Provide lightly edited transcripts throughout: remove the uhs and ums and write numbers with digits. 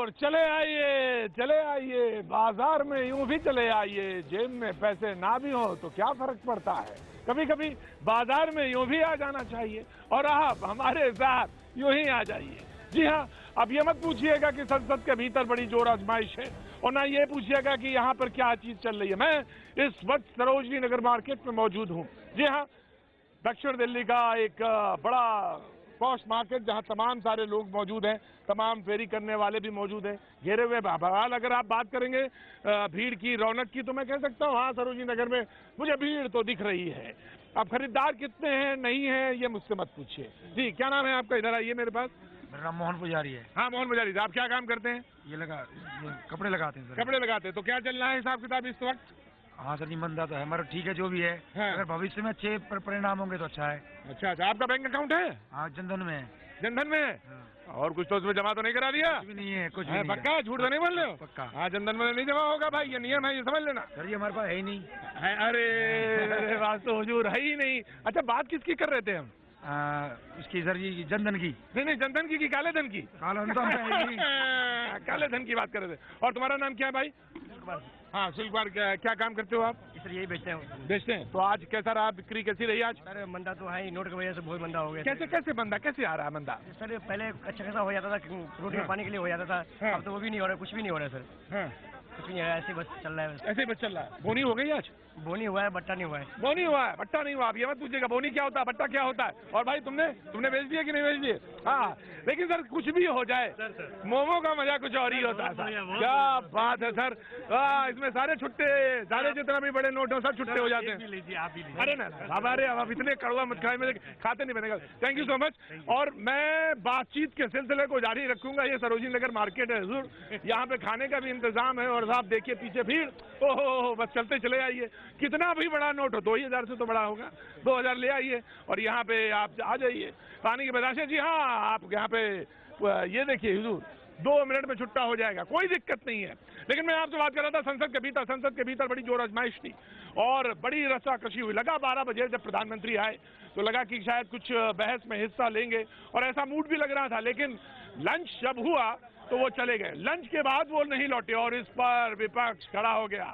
और चले आइए बाजार में यूं भी चले आइए, जेब में पैसे ना भी हो तो क्या फर्क पड़ता है। कभी कभी बाजार में यूं भी आ जाना चाहिए और आप हमारे साथ यूं ही आ जाइए। जी हाँ, अब ये मत पूछिएगा कि संसद के भीतर बड़ी जोर आजमाइश है और ना ये पूछिएगा कि यहाँ पर क्या चीज चल रही है। मैं इस वक्त सरोजनी नगर मार्केट में मौजूद हूँ। जी हाँ, दक्षिण दिल्ली का एक बड़ा पॉश मार्केट जहां तमाम सारे लोग मौजूद हैं, तमाम फेरी करने वाले भी मौजूद हैं, घेरे हुए। बहरहाल अगर आप बात करेंगे भीड़ की, रौनक की, तो मैं कह सकता हूं हाँ, सरोजनी नगर में मुझे भीड़ तो दिख रही है। अब खरीदार कितने हैं नहीं है ये मुझसे मत पूछिए। जी, क्या नाम है आपका? इधर आइए मेरे पास। मेरा नाम मोहन पुजारी है। हाँ, मोहन पुजारी साहब, क्या काम करते हैं? ये कपड़े लगाते हैं सर। कपड़े लगाते हैं। तो क्या चल रहा है हिसाब किताब इस वक्त? हाँ सर, नहीं मंदा तो है मगर ठीक है जो भी है। हाँ। अगर भविष्य में अच्छे परिणाम होंगे तो अच्छा है। अच्छा, आपका बैंक अकाउंट है? हाँ, जनधन में है। जनधन में है? हाँ। और कुछ तो उसमें जमा तो नहीं करा दिया? कुछ भी नहीं है, कुछ भी नहीं है। पक्का? झूठ तो नहीं बोल रहे हो? पक्का। हाँ, जनधन में नहीं जमा होगा भाई, ये नियम है, ये समझ लेना। सर ये हमारे पास है ही नहीं है। अरे बात तो हुजूर है ही नहीं। अच्छा, बात किसकी कर रहे थे हम? उसकी सर ये जनधन की। नहीं, जनधन की काले धन की? काला धन तो हम पे है ही नहीं। काले धन की बात कर रहे थे। और तुम्हारा नाम क्या है भाई? हाँ, सिल्कवार। क्या काम करते हो आप? सर यही बेचते हैं। तो आज कैसा रहा, बिक्री कैसी रही आज? सर मंदा तो है ही, नोट की वजह से बहुत मंदा हो गया। कैसे मंदा कैसे आ रहा है मंदा? सर पहले अच्छा खासा हो जाता था, रोटी पानी के लिए हो जाता था। हाँ। अब तो वो भी नहीं हो रहा, कुछ भी नहीं हो रहा है सर। हाँ, कुछ नहीं है, ऐसे बस चल रहा है। ऐसे ही बस चल रहा है। बोनी हो गई आज? बोनी हुआ है, बट्टा नहीं हुआ है। बोनी हुआ है, बट्टा नहीं हुआ। अब ये मत पूछिएगा बोनी क्या होता है, बट्टा क्या होता है। और भाई तुमने बेच दिया कि नहीं बेच दिए? हाँ, लेकिन सर कुछ भी हो जाए, मोमो का मजा कुछ और ही होता है। क्या बात है सर। इसमें सारे छुट्टे, सारे जितना भी बड़े नोट हो सब छुट्टे हो जाते हैं। अरे ना अब, अरे अब इतने कड़वा मत खाए, मेरे खाते नहीं बनेगा। Thank you so much. और मैं बातचीत के सिलसिले को जारी रखूंगा। ये सरोजनी नगर मार्केट है हुजूर, यहाँ पे खाने का भी इंतजाम है। और आप देखिए पीछे भीड़, ओहो, बस चलते चले आइए। कितना भी बड़ा नोट हो, 2000 से तो बड़ा होगा, 2000 ले आइए और यहाँ पे आप आ जाइए। पानी की बदाशे। जी हाँ, आप यहाँ पे ये देखिए हुजूर, 2 मिनट में छुट्टा हो जाएगा, कोई दिक्कत नहीं है। लेकिन मैं आपसे बात कर रहा था संसद के भीतर बड़ी जोर आजमाइश थी और बड़ी रस्साकशी हुई। लगा 12 बजे जब प्रधानमंत्री आए तो लगा कि शायद कुछ बहस में हिस्सा लेंगे और ऐसा मूड भी लग रहा था। लेकिन लंच जब हुआ तो वो चले गए। लंच के बाद वो नहीं लौटे और इस पर विपक्ष खड़ा हो गया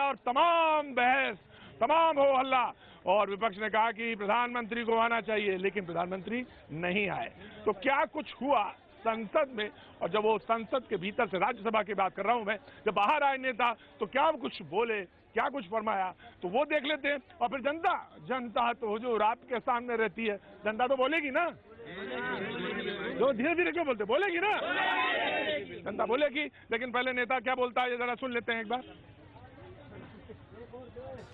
और तमाम बहस, तमाम हो हल्ला। और विपक्ष ने कहा कि प्रधानमंत्री को आना चाहिए, लेकिन प्रधानमंत्री नहीं आए। तो क्या कुछ हुआ संसद में? और जब वो संसद के भीतर से, राज्यसभा की बात कर रहा हूं मैं, जब बाहर आए नेता तो क्या कुछ बोले, क्या कुछ फरमाया, तो वो देख लेते हैं। और फिर जनता तो हुजूर आपके सामने रहती है। जनता तो बोलेगी ना, तो धीरे धीरे क्यों बोलते, बोलेगी ना, जनता बोलेगी। लेकिन पहले नेता क्या बोलता है ये जरा सुन लेते हैं एक बार।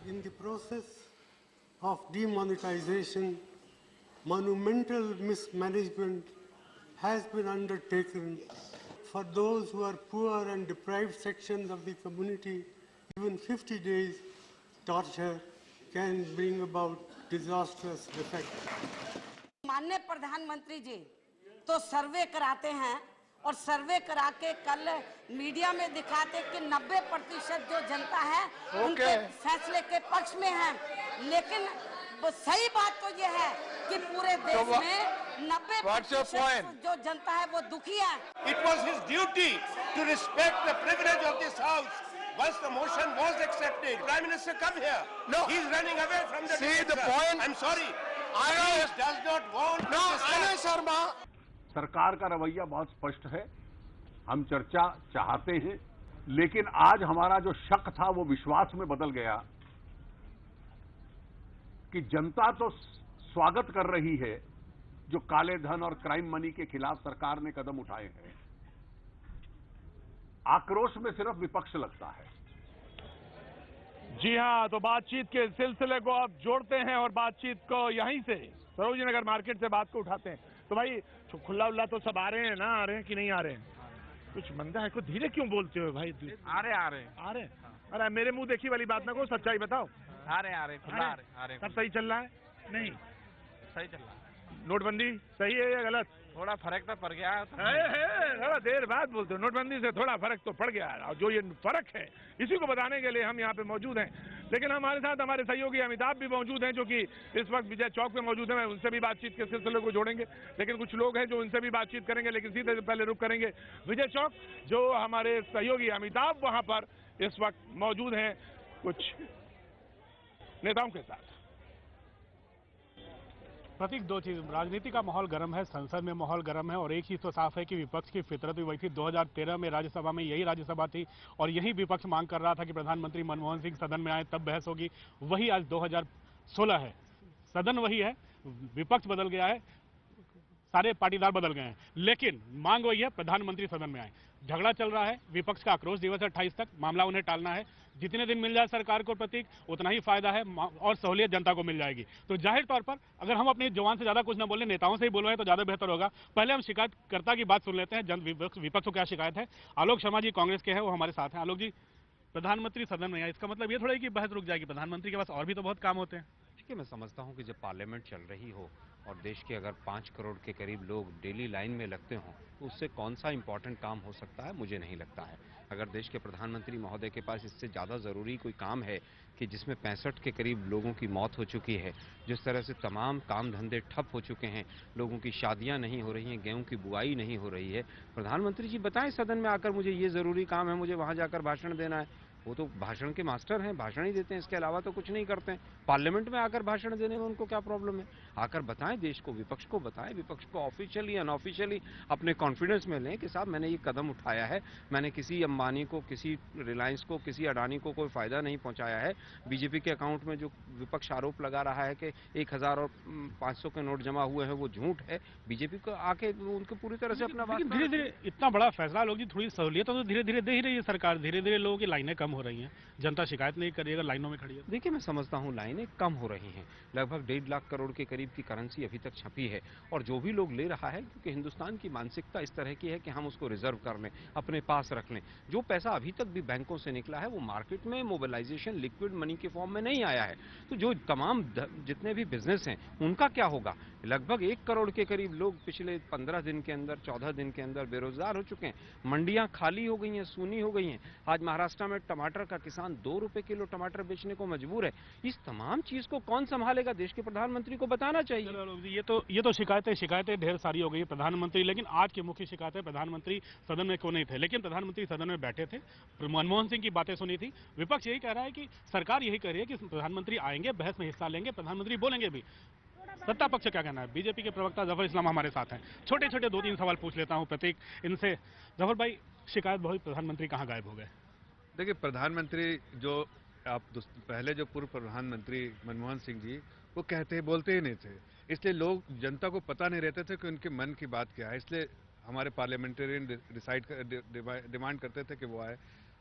In the process of demonetization, monumental mismanagement has been undertaken. For those who are poor and deprived sections of the community, even 50 days torture can bring about disastrous effects. माननीय प्रधानमंत्री जी तो सर्वे कराते हैं और सर्वे करा के कल मीडिया में दिखाते कि 90% जो जनता है उनके फैसले के पक्ष में है। लेकिन वो सही बात तो ये है कि पूरे देश में 90% जो जनता है वो दुखी है। It was his duty to respect the privilege of this house. Once the motion was accepted, Prime Minister, come here. No. He's running away from the See debate, the sir. point. I'm sorry. I know. He does not want No, to discuss. Anil Sharma. सरकार का रवैया बहुत स्पष्ट है। हम चर्चा चाहते हैं, लेकिन आज हमारा जो शक था वो विश्वास में बदल गया कि जनता तो स्वागत कर रही है जो काले धन और क्राइम मनी के खिलाफ सरकार ने कदम उठाए हैं। आक्रोश में सिर्फ विपक्ष लगता है। जी हाँ, तो बातचीत के सिलसिले को आप जोड़ते हैं और बातचीत को यहीं से सरोजनी नगर मार्केट से बात को उठाते हैं। तो भाई खुला उल्ला तो सब आ रहे हैं ना, आ रहे हैं कि नहीं आ रहे हैं? कुछ मंदा है, कुछ धीरे क्यों बोलते हो भाई? आ रहे अरे मेरे मुंह देखी वाली बात ना को, सच्चाई बताओ। आ रहे सब सही चल रहा है? नहीं सही चल रहा है। नोटबंदी सही है या गलत? थोड़ा फर्क तो पड़ गया। थोड़ा देर बाद बोलते हो, नोटबंदी से थोड़ा फर्क तो पड़ गया। और जो ये फर्क है इसी को बताने के लिए हम यहाँ पे मौजूद हैं। लेकिन हमारे साथ हमारे सहयोगी अमिताभ भी मौजूद हैं, जो कि इस वक्त विजय चौक पे मौजूद हैं। मैं उनसे भी बातचीत के सिलसिले को जोड़ेंगे, लेकिन कुछ लोग हैं जो उनसे भी बातचीत करेंगे, लेकिन सीधे पहले रुक करेंगे विजय चौक, जो हमारे सहयोगी अमिताभ वहां पर इस वक्त मौजूद हैं कुछ नेताओं के साथ। प्रतीक, दो चीज, राजनीति का माहौल गर्म है, संसद में माहौल गर्म है, और एक चीज तो साफ है कि विपक्ष की फितरत भी वही थी। 2013 में राज्यसभा में यही राज्यसभा थी और यही विपक्ष मांग कर रहा था कि प्रधानमंत्री मनमोहन सिंह सदन में आए तब बहस होगी। वही आज 2016 है, सदन वही है, विपक्ष बदल गया है, सारे पाटीदार बदल गए हैं, लेकिन मांग वही है, प्रधानमंत्री सदन में आए। झगड़ा चल रहा है, विपक्ष का आक्रोश दिवस है 28 तक, मामला उन्हें टालना है। जितने दिन मिल जाए सरकार को प्रतीक, उतना ही फायदा है और सहूलियत जनता को मिल जाएगी। तो जाहिर तौर पर अगर हम अपनी जवान से ज्यादा कुछ न बोले, नेताओं से ही बोलवाएं तो ज्यादा बेहतर होगा। पहले हम शिकायतकर्ता की बात सुन लेते हैं, विपक्ष को क्या शिकायत है। आलोक शर्मा जी कांग्रेस के हैं, वो हमारे साथ हैं। आलोक जी, प्रधानमंत्री सदन में आए, इसका मतलब ये थोड़ा है कि बहस रुक जाएगी, प्रधानमंत्री के पास और भी तो बहुत काम होते हैं। देखिए, मैं समझता हूं कि जब पार्लियामेंट चल रही हो और देश के अगर 5 करोड़ के करीब लोग डेली लाइन में लगते हों, तो उससे कौन सा इंपॉर्टेंट काम हो सकता है, मुझे नहीं लगता है। अगर देश के प्रधानमंत्री महोदय के पास इससे ज़्यादा ज़रूरी कोई काम है कि जिसमें 65 के करीब लोगों की मौत हो चुकी है, जिस तरह से तमाम काम धंधे ठप हो चुके हैं, लोगों की शादियां नहीं हो रही हैं, गेहूं की बुआई नहीं हो रही है, प्रधानमंत्री जी बताएं सदन में आकर मुझे ये ज़रूरी काम है, मुझे वहाँ जाकर भाषण देना है। वो तो भाषण के मास्टर हैं, भाषण ही देते हैं, इसके अलावा तो कुछ नहीं करते हैं। पार्लियामेंट में आकर भाषण देने में उनको क्या प्रॉब्लम है? आकर बताएं देश को, विपक्ष को बताएं, विपक्ष को ऑफिशियली अनऑफिशियली अपने कॉन्फिडेंस में लें कि साहब मैंने ये कदम उठाया है, मैंने किसी अंबानी को, किसी रिलायंस को, किसी अडानी को कोई फायदा नहीं पहुंचाया है। बीजेपी के अकाउंट में जो विपक्ष आरोप लगा रहा है कि 1000 और 500 के नोट जमा हुए हैं, वो झूठ है। बीजेपी को आके उनको पूरी तरह से अपना बात, धीरे धीरे इतना बड़ा फैसला, लोग जी थोड़ी सहूलियत तो धीरे धीरे दे ही रही है सरकार। धीरे धीरे लोगों की लाइनें कम हो रही हैं, जनता शिकायत नहीं करिएगा, लाइनों में खड़ी है। देखिए, मैं समझता हूँ लाइनें कम हो रही हैं। लगभग 1.5 लाख करोड़ के करीब की करेंसी अभी तक छपी है, और जो भी लोग ले रहा है, क्योंकि हिंदुस्तान की मानसिकता इस तरह की है कि हम उसको रिजर्व कर लें, अपने पास रख लें। जो पैसा अभी तक भी बैंकों से निकला है वो मार्केट में मोबिलाइजेशन लिक्विड मनी के फॉर्म में नहीं आया है। तो जो तमाम जितने भी बिजनेस हैं उनका क्या होगा? लगभग 1 करोड़ के करीब लोग पिछले 15 दिन के अंदर, 14 दिन के अंदर बेरोजगार हो चुके हैं। मंडियां खाली हो गई हैं, सूनी हो गई हैं। आज महाराष्ट्र में टमाटर का किसान 2 रुपए किलो टमाटर बेचने को मजबूर है। इस तमाम चीज को कौन संभालेगा? देश के प्रधानमंत्री को बताना चाहिए। ये तो शिकायतें ढेर सारी हो गई प्रधानमंत्री, लेकिन आज की मुख्य शिकायत है प्रधानमंत्री सदन में क्यों नहीं थे। लेकिन प्रधानमंत्री सदन में बैठे थे, मनमोहन सिंह की बातें सुनी थी। विपक्ष यही कह रहा है कि सरकार यही कह रही है कि प्रधानमंत्री आएंगे, बहस में हिस्सा लेंगे, प्रधानमंत्री बोलेंगे भी। सत्ता पक्ष क्या कहना है? बीजेपी के प्रवक्ता जफर इस्लाम हमारे साथ हैं। छोटे छोटे 2-3 सवाल पूछ लेता हूं प्रतीक इनसे। जफर भाई, शिकायत बहुत, प्रधानमंत्री कहां गायब हो गए? देखिए, प्रधानमंत्री जो पहले जो पूर्व प्रधानमंत्री मनमोहन सिंह जी, वो बोलते ही नहीं थे, इसलिए लोग, जनता को पता नहीं रहते थे कि उनके मन की बात क्या है। इसलिए हमारे पार्लियामेंटेरियन डिमांड करते थे कि वो आए।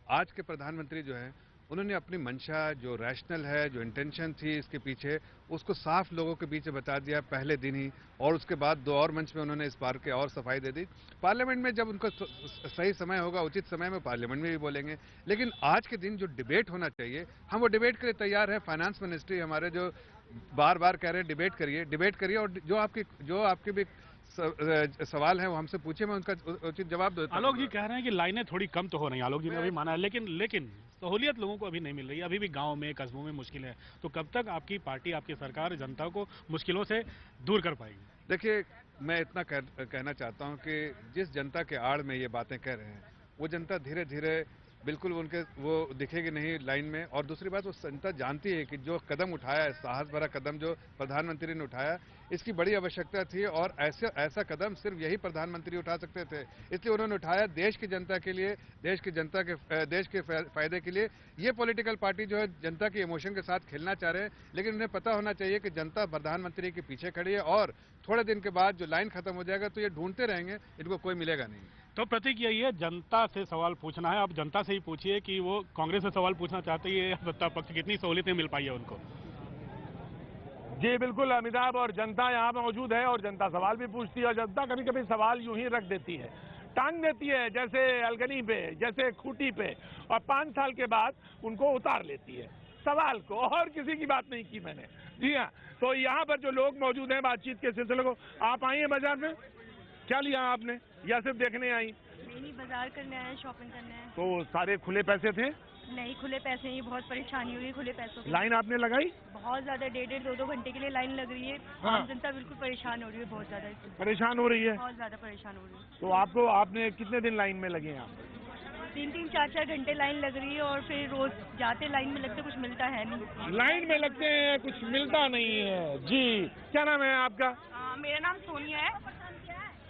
आज के प्रधानमंत्री जो है, उन्होंने अपनी मंशा, जो रैशनल है, जो इंटेंशन थी इसके पीछे, उसको साफ लोगों के पीछे बता दिया पहले दिन ही, और उसके बाद 2 और मंच में उन्होंने इस बार के और सफाई दे दी। पार्लियामेंट में जब उनको सही समय होगा, उचित समय में पार्लियामेंट में भी बोलेंगे। लेकिन आज के दिन जो डिबेट होना चाहिए, हम वो डिबेट के लिए तैयार है। फाइनेंस मिनिस्ट्री हमारे जो बार बार कह रहे हैं डिबेट करिए, और जो आपके भी सवाल है वो हमसे पूछे, मैं उनका उचित जवाब दूंगा। आलोक जी कह रहे हैं कि लाइनें थोड़ी कम तो हो रही हैं, आलोक जी ने अभी माना है, लेकिन सहूलियत लोगों को अभी नहीं मिल रही, अभी भी गांव में, कस्बों में मुश्किल है। तो कब तक आपकी पार्टी, आपकी सरकार जनता को मुश्किलों से दूर कर पाएगी? देखिए, मैं इतना कहना चाहता हूं कि जिस जनता के आड़ में ये बातें कह रहे हैं, वो जनता धीरे धीरे बिल्कुल वो दिखेगी नहीं लाइन में। और दूसरी बात, वो जनता जानती है कि जो कदम उठाया है, साहस भरा कदम जो प्रधानमंत्री ने उठाया, इसकी बड़ी आवश्यकता थी, और ऐसा कदम सिर्फ यही प्रधानमंत्री उठा सकते थे। इसलिए उन्होंने उठाया देश की जनता के लिए, देश के फायदे के लिए। ये पॉलिटिकल पार्टी जो है जनता के इमोशन के साथ खेलना चाह रहे हैं, लेकिन उन्हें पता होना चाहिए कि जनता प्रधानमंत्री के पीछे खड़ी है, और थोड़े दिन के बाद जो लाइन खत्म हो जाएगा तो ये ढूंढते रहेंगे, इनको कोई मिलेगा नहीं। तो प्रतीक, यही है, जनता से सवाल पूछना है। आप जनता से ही पूछिए कि वो कांग्रेस से सवाल पूछना चाहते हैं या सत्ता पक्ष, कितनी सहूलियतें मिल पाई है उनको। जी बिल्कुल अमिताभ, और जनता यहाँ मौजूद है, और जनता सवाल भी पूछती है, और जनता कभी कभी सवाल यूं ही रख देती है, टांग देती है, जैसे अलगनी पे, जैसे खूंटी पे, और 5 साल के बाद उनको उतार लेती है सवाल को। और किसी की बात नहीं की मैंने। जी हाँ, तो यहाँ पर जो लोग मौजूद हैं बातचीत के सिलसिले को, आप आई हैं बाजार में, क्या लिया आपने, या सिर्फ देखने आई? नहीं, बाजार करने आए, शॉपिंग करने आए। तो सारे खुले पैसे थे? नहीं, खुले पैसे नहीं, बहुत परेशानी हुई खुले पैसों की। लाइन आपने लगाई? बहुत ज्यादा, 1.5-2 घंटे के लिए लाइन लग रही है। हाँ। आम जनता बिल्कुल परेशान हो रही है, बहुत ज्यादा इससे। परेशान हो रही है? बहुत ज्यादा परेशान हो रही है। तो आपने कितने दिन लाइन में लगे हैं आप? 3-3, 4-4 घंटे लाइन लग रही है और फिर रोज जाते लाइन में लगते कुछ मिलता है नहीं। लाइन में लगते हैं, कुछ मिलता नहीं है। जी, क्या नाम है आपका? मेरा नाम सोनिया है।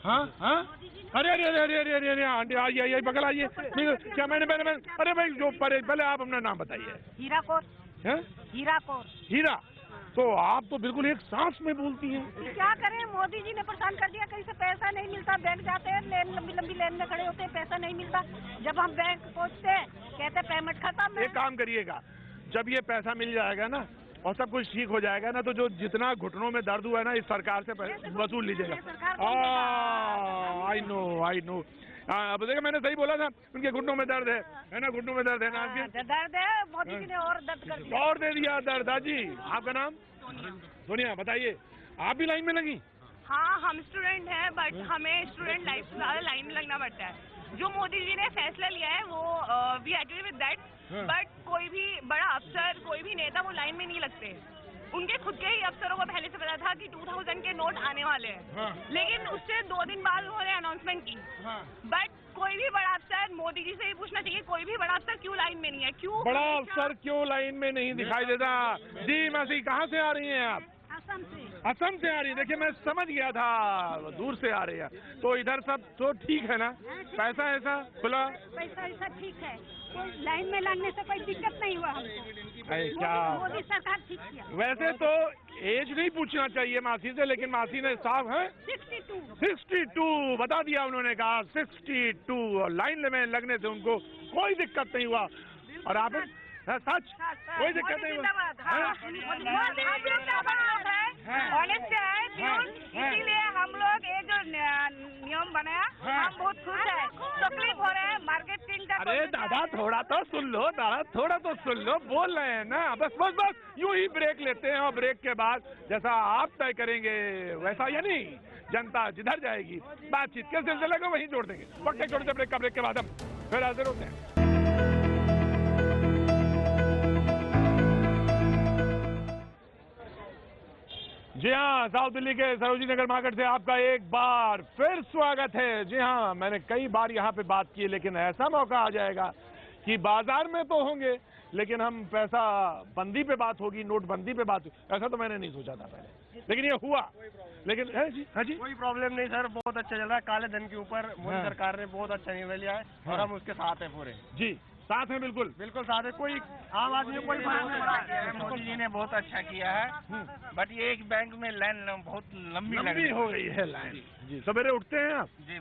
हाँ हाँ, अरे अरे अरे अरे अरे अरे अरे आंटी आइए, बगल आइए। क्या मैंने अरे भाई जो पहले आप अपना नाम बताइए। हीरा कौर। हैं? हीरा कौर। हीरा, तो आप तो बिल्कुल एक सांस में बोलती हैं। क्या करें, मोदी जी ने परेशान कर दिया, कहीं से पैसा नहीं मिलता, बैंक जाते हैं लेन लंबी लंबी लाइन में खड़े होते हैं, पैसा नहीं मिलता। जब हम बैंक पहुँचते हैं कहते हैं पेमेंट खत्म है। एक काम करिएगा, जब ये पैसा मिल जाएगा ना और सब कुछ ठीक हो जाएगा ना, तो जो जितना घुटनों में दर्द हुआ है ना, इस सरकार से वसूल लीजिएगा। I know. अब देखिए, मैंने सही बोला था, उनके घुटनों में दर्द है ना? घुटनों में दर्द है ना आपके? दर्द है, मोदी जी ने और दर्द कर दिया। और दे दिया दर्द। जी, आपका नाम? सोनिया, बताइए, आप भी लाइन में लगी? हाँ, हम स्टूडेंट हैं, बट हमें स्टूडेंट लाइफ से ज्यादा लाइन में लगना पड़ता है। जो मोदी जी ने फैसला लिया है वो we agree with that, but कोई भी बड़ा अफसर, कोई भी नेता वो लाइन में नहीं लगते। उनके खुद के ही अफसरों को पहले से पता था कि 2000 के नोट आने वाले हैं, लेकिन उससे 2 दिन बाद उन्होंने अनाउंसमेंट की। बट कोई भी बड़ा अफसर, मोदी जी से ही पूछना चाहिए, कोई भी बड़ा अफसर क्यों लाइन में नहीं है? क्यों बड़ा अफसर क्यों लाइन में नहीं दिखाई देता? जी मासी, कहाँ से आ रही हैं आप? असम से। असम से आ रही है। देखिए, मैं समझ गया था, दूर से आ रही है। तो इधर सब तो ठीक है ना? पैसा ऐसा खुला? पैसा ऐसा ठीक है, कोई लाइन में लगने से कोई दिक्कत नहीं हुआ हमको। क्या मोदी सरकार ठीक किया। वैसे तो एज नहीं पूछना चाहिए मासी से, लेकिन मासी ने साफ है 62 बता दिया। उन्होंने कहा 62, और लाइन में लगने से उनको कोई दिक्कत नहीं हुआ। और आप सच कोई दिक्कत नहीं हुआ? ऑनेस्ट है, इसीलिए हम लोग ये जो नियम बनाया हम बहुत खुश है। तकलीफ हो रहा है मार्केटिंग का। अरे दादा, थोड़ा तो सुन लो दादा, थोड़ा तो सुन लो, बोल रहे हैं ना। बस यूं ही ब्रेक लेते हैं, और ब्रेक के बाद जैसा आप तय करेंगे वैसा, यानी जनता जिधर जाएगी बातचीत के सिलसिले को वहीं जोड़ देंगे। वक्त एक छोटे से ब्रेक के बाद हम फिर हाजिर होते हैं। जी हाँ, साउथ दिल्ली के सरोजिनी नगर मार्केट से आपका एक बार फिर स्वागत है। जी हाँ, मैंने कई बार यहाँ पे बात की, लेकिन ऐसा मौका आ जाएगा कि बाजार में तो होंगे, लेकिन हम पैसा बंदी पे बात होगी, नोटबंदी पे बात होगी, ऐसा तो मैंने नहीं सोचा था पहले, लेकिन ये हुआ। लेकिन है जी, हाँ जी, कोई प्रॉब्लम नहीं सर, बहुत अच्छा चल रहा है। काले धन के ऊपर मोदी सरकार ने बहुत अच्छा निर्णय लिया है, और हम उसके साथ हैं पूरे। जी, साथ हैं, बिल्कुल साथ है। कोई आम आदमी को कोई फर्क नहीं पड़ा। मोदी जी ने बहुत अच्छा किया है, बट ये एक बैंक में लाइन बहुत लंबी हो गई है लाइन। जी, सवेरे उठते हैं आप? जी,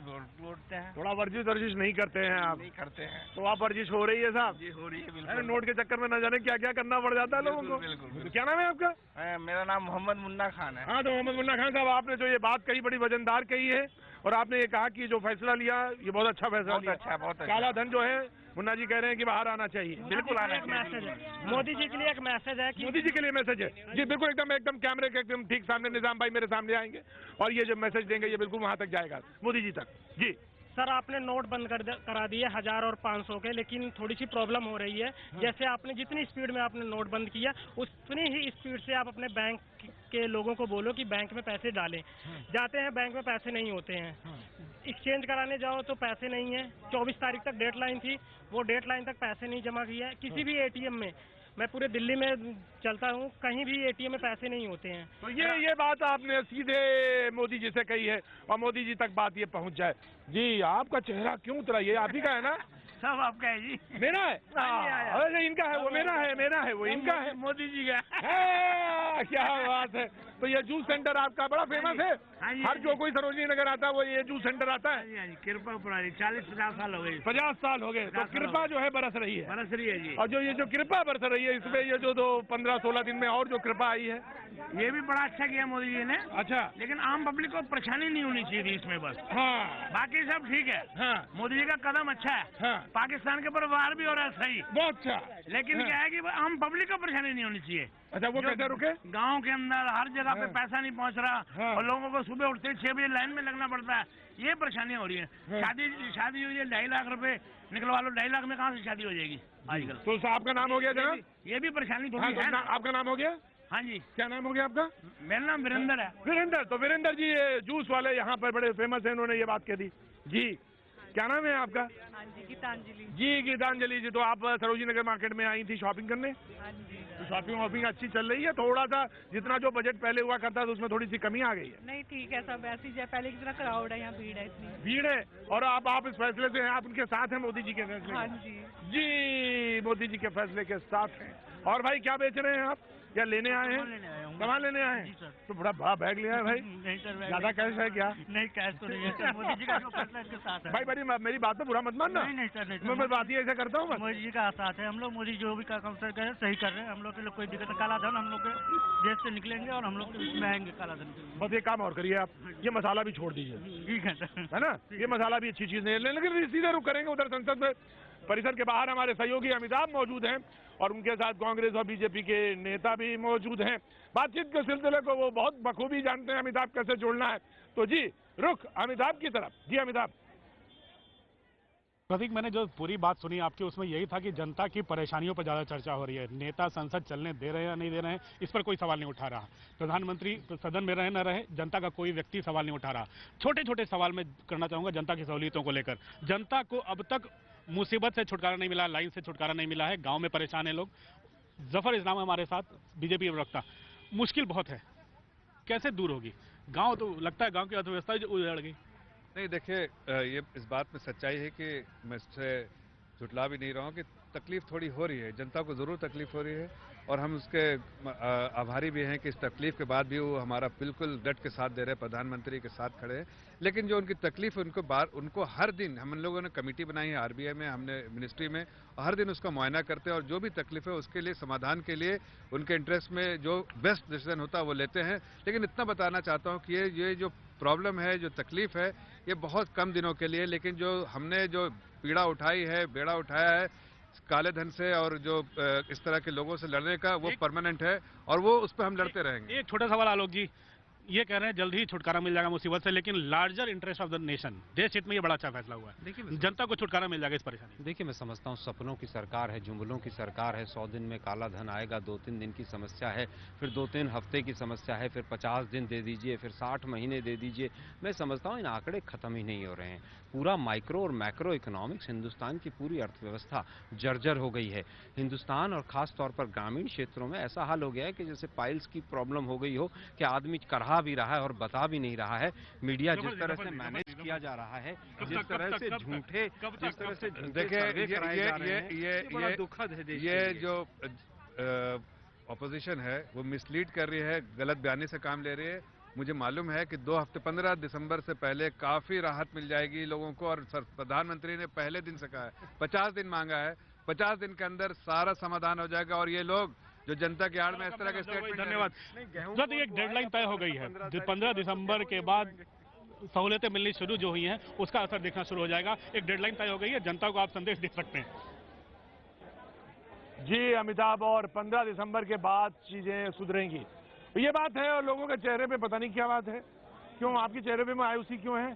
उठते हैं। थोड़ा वर्जिश नहीं करते हैं आप? नहीं करते हैं। तो आप वर्जिश हो रही है साहब? जी, हो रही है बिल्कुल। नोट के चक्कर में न जाने क्या क्या करना पड़ जाता है लोगों को। बिल्कुल। क्या नाम है आपका? मेरा नाम मोहम्मद मुन्ना खान है। हाँ, तो मोहम्मद मुन्ना खान साहब, आपने जो ये बात कही बड़ी वजनदार कही है, और आपने ये कहा कि जो फैसला लिया ये बहुत अच्छा फैसला लिया। बहुत अच्छा। काला धन जो है, मुन्ना जी कह रहे हैं कि बाहर आना चाहिए। बिल्कुल आना चाहिए। मोदी जी के लिए एक मैसेज है। मोदी जी के लिए मैसेज है। जी बिल्कुल, एकदम कैमरे के एकदम ठीक सामने निजाम भाई मेरे सामने आएंगे, और ये जो मैसेज देंगे ये बिल्कुल वहां तक जाएगा, मोदी जी तक। जी सर, आपने नोट बंद करा दिए 1000 और 500 के, लेकिन थोड़ी सी प्रॉब्लम हो रही है। जैसे आपने जितनी स्पीड में आपने नोट बंद किया, उतनी ही स्पीड से आप अपने बैंक के लोगों को बोलो कि बैंक में पैसे डालें। जाते हैं बैंक में पैसे नहीं होते हैं, एक्सचेंज कराने जाओ तो पैसे नहीं है। 24 तारीख तक डेडलाइन थी, वो डेडलाइन तक पैसे नहीं जमा किया है। किसी भी एटीएम में, मैं पूरे दिल्ली में चलता हूँ, कहीं भी एटीएम में पैसे नहीं होते हैं। तो ये बात आपने सीधे मोदी जी से कही है, और मोदी जी तक बात ये पहुंच जाए। जी, आपका चेहरा क्यों उतरा? ये आप ही का है ना? सब आपका है जी। मेरा है? अरे इनका है, वो मेरा है, वो इनका है, मोदी जी का है। क्या बात है। तो ये जूस सेंटर आपका बड़ा फेमस है? हर जो कोई सरोजिनी नगर आता है वो ये जूस सेंटर आता है? कृपा पुरानी 40-50 साल हो गए। 50 साल हो गए। तो कृपा जो है बरस रही है जी। और जो ये जो कृपा बरस रही है, इसमें ये जो 15-16 दिन में और जो कृपा आई है, ये भी बड़ा अच्छा किया मोदी जी ने। अच्छा, लेकिन आम पब्लिक को परेशानी नहीं होनी चाहिए थी इसमें बस। हाँ, बाकी सब ठीक है। हाँ, मोदी जी का कदम अच्छा है। हाँ, पाकिस्तान के ऊपर वार भी हो रहा है, सही, बहुत अच्छा। लेकिन क्या है कि हम पब्लिक को परेशानी नहीं होनी चाहिए। अच्छा, वो कैसे रुके? गांव के अंदर हर जगह पे पैसा नहीं पहुंच रहा और लोगों को सुबह उठते 6 बजे लाइन में लगना पड़ता है, ये परेशानी हो रही है। शादी हुई है, 2.5 लाख रुपए निकलवा लो, 2.5 लाख में कहाँ से शादी हो जाएगी आजकल? तो साहब का नाम हो गया जनाब? ये भी परेशानी थोड़ी है ना। आपका नाम हो गया? हाँ जी। क्या नाम हो गया आपका? मेरा नाम वीरेंद्र है। वीरेंद्र, तो वीरेंद्र जी ये जूस वाले यहाँ पर बड़े फेमस है, उन्होंने ये बात कह दी जी। क्या नाम है आपका? हाँ जी, गीतांजलि जी। गीतांजलि जी, तो आप सरोजिनी नगर मार्केट में आई थी शॉपिंग करने? हाँ जी। तो शॉपिंग अच्छी चल रही है? थोड़ा सा जितना जो बजट पहले हुआ करता था उसमें थोड़ी सी कमी आ गई है? नहीं, ठीक है, सब ऐसी है, पहले की तरह क्राउड है, यहाँ भीड़ है इतनी। भीड़ है। और आप इस फैसले से हैं, आप उनके साथ हैं, मोदी जी के फैसले? हाँ जी। जी, मोदी जी के फैसले के साथ हैं। और भाई क्या बेच रहे हैं आप? क्या लेने आए हैं? सामान लेने आए हैं? तो बड़ा बैग लिया है भाई। नहीं सर, ज्यादा कैश है क्या? नहीं, कैश तो नहीं है सर, मोदी जी का जो फैसला इसके साथ है। भाई मेरी बात तो बुरा मत मानना। नहीं सर, नहीं मैं बात ही ऐसा करता हूँ। मोदी जी का साथ है, हम लोग मोदी जो भी काम सर कर सही कर रहे हैं, हम लोग के लिए कोई दिक्कत। काला धन हम लोग के देश से निकलेंगे और हम लोग इसमें आएंगे काला धन के। बस एक काम और करिए आप, ये मसाला भी छोड़ दीजिए। ठीक है सर, है ना? ये मसाला भी अच्छी चीज नहीं है, लेकिन सीधे रुख करेंगे उधर संसद में। परिसर के बाहर हमारे सहयोगी अमिताभ मौजूद हैं और उनके साथ कांग्रेस और बीजेपी के नेता भी मौजूद हैं। बातचीत के सिलसिले को वो बहुत बखूबी जानते हैं अमिताभ कैसे जोड़ना है। तो जी रुख अमिताभ की तरफ। जी अमिताभ। प्रतीक, मैंने जो पूरी बात सुनी आपकी, उसमें यही था कि जनता की परेशानियों पर ज्यादा चर्चा हो रही है। नेता संसद चलने दे रहे हैं या नहीं दे रहे हैं, इस पर कोई सवाल नहीं उठा रहा। प्रधानमंत्री सदन में रहे न रहे, जनता का कोई व्यक्ति सवाल नहीं उठा रहा। छोटे छोटे सवाल मैं करना चाहूंगा जनता की सहूलियतों को लेकर। जनता को अब तक मुसीबत से छुटकारा नहीं मिला, लाइन से छुटकारा नहीं मिला है, गांव में परेशान है लोग। जफर इस्लाम हमारे साथ, बीजेपी प्रवक्ता। मुश्किल बहुत है, कैसे दूर होगी? गांव तो लगता है गांव की अर्थव्यवस्था जो उजड़ गई। नहीं, देखिए, ये इस बात में सच्चाई है कि मैं इससे झुटला भी नहीं रहा हूँ कि तकलीफ थोड़ी हो रही है, जनता को ज़रूर तकलीफ हो रही है और हम उसके आभारी भी हैं कि इस तकलीफ के बाद भी वो हमारा बिल्कुल डट के साथ दे रहे हैं, प्रधानमंत्री के साथ खड़े हैं। लेकिन जो उनकी तकलीफ है उनको हर दिन हम लोगों ने कमेटी बनाई है आरबीआई में, हमने मिनिस्ट्री में, हर दिन उसका मुआयना करते हैं और जो भी तकलीफ है उसके लिए समाधान के लिए उनके इंटरेस्ट में जो बेस्ट डिसीजन होता है वो लेते हैं। लेकिन इतना बताना चाहता हूँ कि ये जो प्रॉब्लम है, जो तकलीफ है, ये बहुत कम दिनों के लिए, लेकिन जो हमने जो पीड़ा उठाई है, बेड़ा उठाया है काले धन से और जो इस तरह के लोगों से लड़ने का, वो परमानेंट है और वो उस पर हम लड़ते रहेंगे। एक छोटा सवाल आलोक जी, ये कह रहे हैं जल्द ही छुटकारा मिल जाएगा मुसीबत से, लेकिन larger interest of the nation, देश हित में ये बड़ा अच्छा फैसला हुआ है। देखिए, जनता को छुटकारा मिल जाएगा इस परेशानी। देखिए, मैं समझता हूँ सपनों की सरकार है, जुमलों की सरकार है। 100 दिन में काला धन आएगा, 2-3 दिन की समस्या है, फिर 2-3 हफ्ते की समस्या है, फिर 50 दिन दे दीजिए, फिर 60 महीने दे दीजिए। मैं समझता हूँ इन आंकड़े खत्म ही नहीं हो रहे हैं। पूरा माइक्रो और मैक्रो इकोनॉमिक्स, हिंदुस्तान की पूरी अर्थव्यवस्था जर्जर हो गई है। हिंदुस्तान और खास तौर पर ग्रामीण क्षेत्रों में ऐसा हाल हो गया है कि जैसे पाइल्स की प्रॉब्लम हो गई हो कि आदमी करहा भी रहा है और बता भी नहीं रहा है। मीडिया जिस तरह से मैनेज किया जा रहा है, जिस तरह से झूठे देखिए, दुखद है। ये जो ऑपोजिशन है वो मिसलीड कर रही है, गलत बयानी से काम ले रही है। मुझे मालूम है कि 2 हफ्ते 15 दिसंबर से पहले काफी राहत मिल जाएगी लोगों को और प्रधानमंत्री ने पहले दिन से कहा है 50 दिन मांगा है, 50 दिन के अंदर सारा समाधान हो जाएगा और ये लोग जो जनता की आड़ में इस तरह के स्टेटमेंट। धन्यवाद। एक डेडलाइन तय हो गई है, 15 दिसंबर के बाद सहूलियतें मिलनी शुरू जो हुई हैं उसका असर देखना शुरू हो जाएगा। एक डेडलाइन तय हो गई है, जनता को आप संदेश दे सकते हैं। जी अमिताभ, और 15 दिसंबर के बाद चीजें सुधरेंगी, ये बात है। और लोगों के चेहरे पे पता नहीं क्या बात है, क्यों आपके चेहरे पे मायूसी क्यों है?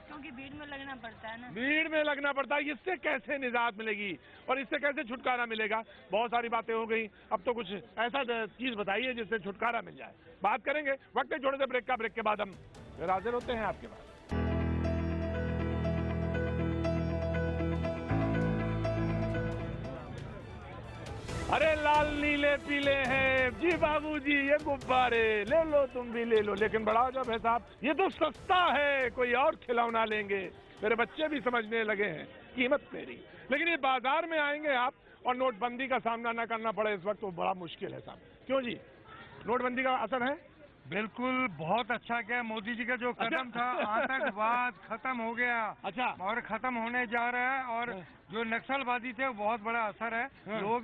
क्योंकि भीड़ में लगना पड़ता है ना। भीड़ में लगना पड़ता है, इससे कैसे निजात मिलेगी और इससे कैसे छुटकारा मिलेगा? बहुत सारी बातें हो गई, अब तो कुछ ऐसा चीज बताइए जिससे छुटकारा मिल जाए। बात करेंगे वक्त है छोटे से ब्रेक का, ब्रेक के बाद हम फिर हाजिर होते हैं आपके पास। अरे लाल नीले पीले हैं जी बाबूजी, ये गुब्बारे ले लो, तुम भी ले लो, लेकिन बड़ा जब है साहब, ये तो सस्ता है, कोई और खिलौना लेंगे। मेरे बच्चे भी समझने लगे हैं कीमत मेरी। लेकिन ये बाजार में आएंगे आप और नोटबंदी का सामना न करना पड़े इस वक्त, तो बड़ा मुश्किल है साहब। क्यों जी, नोटबंदी का असर है? बिल्कुल, बहुत अच्छा किया मोदी जी का जो कदम था, आतंकवाद खत्म हो गया। अच्छा, और खत्म होने जा रहा है। और जो नक्सलवादी थे वो बहुत बड़ा असर है। लोग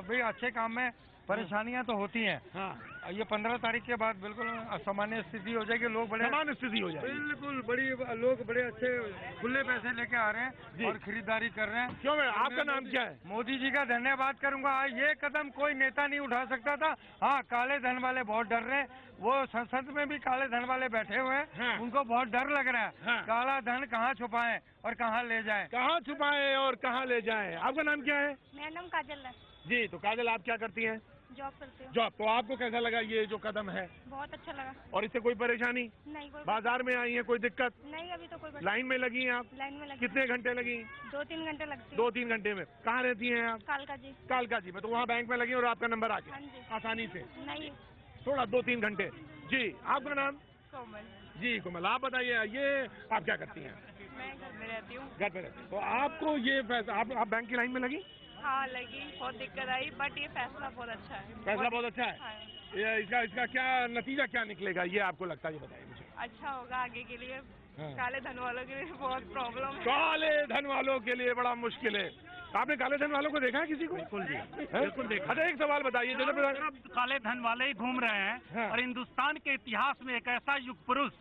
भी अच्छे काम में परेशानियां तो होती हैं। हाँ। ये 15 तारीख के बाद बिल्कुल असामान्य स्थिति हो जाएगी, लोग बड़े सामान्य स्थिति हो जाएगी, बिल्कुल लोग बड़े अच्छे खुले पैसे लेके आ रहे हैं और खरीदारी कर रहे हैं। क्यों? आपका नाम क्या है? मोदी जी का धन्यवाद करूंगा। ये कदम कोई नेता नहीं उठा सकता था। हाँ, काले धन वाले बहुत डर रहे हैं, वो संसद में भी काले धन वाले बैठे हुए हैं। हाँ। उनको बहुत डर लग रहा है। हाँ। काला धन कहाँ छुपाएं और कहाँ ले जाएं? कहाँ छुपाएं और कहाँ ले जाएं? आपका नाम क्या है? मेरा नाम काजल है जी। तो काजल, आप क्या करती हैं? जॉब करते हो। जॉब। तो आपको कैसा लगा ये जो कदम है? बहुत अच्छा लगा। और इससे कोई परेशानी नहीं? कोई बाजार में आई है, कोई दिक्कत नहीं? अभी तो कोई लाइन में लगी हैं आप? लाइन में लगी। कितने घंटे लगी? 2-3 घंटे लगती है। 2-3 घंटे में। कहाँ रहती हैं आप? कालका जी। कालका जी में। तो वहाँ बैंक में लगी और आपका नंबर आ हाँ गया आसानी से? नहीं, थोड़ा 2-3 घंटे। जी। आपका नाम? कोमल जी कोमल, आप बताइए, ये आप क्या करती हैं? मैं घर में रहती हूँ। घर पे रहती हैं। तो आपको ये फैसला, आप बैंक की लाइन में लगी? हाँ लगी, बहुत दिक्कत आई, बट ये फैसला बहुत अच्छा है। फैसला बहुत अच्छा है। हाँ। ये इसका क्या नतीजा क्या निकलेगा, ये आपको लगता है? ये बताइए मुझे। अच्छा होगा आगे के लिए। हाँ। काले धन वालों के लिए बहुत प्रॉब्लम है। काले धन वालों के लिए बड़ा मुश्किल है। आपने काले धन वालों को देखा है किसी को? बिल्कुल जी, बिल्कुल देखा। अच्छा, एक सवाल बताइए, जैसे काले धन वाले ही घूम रहे हैं। हाँ। और हिंदुस्तान के इतिहास में एक ऐसा युग पुरुष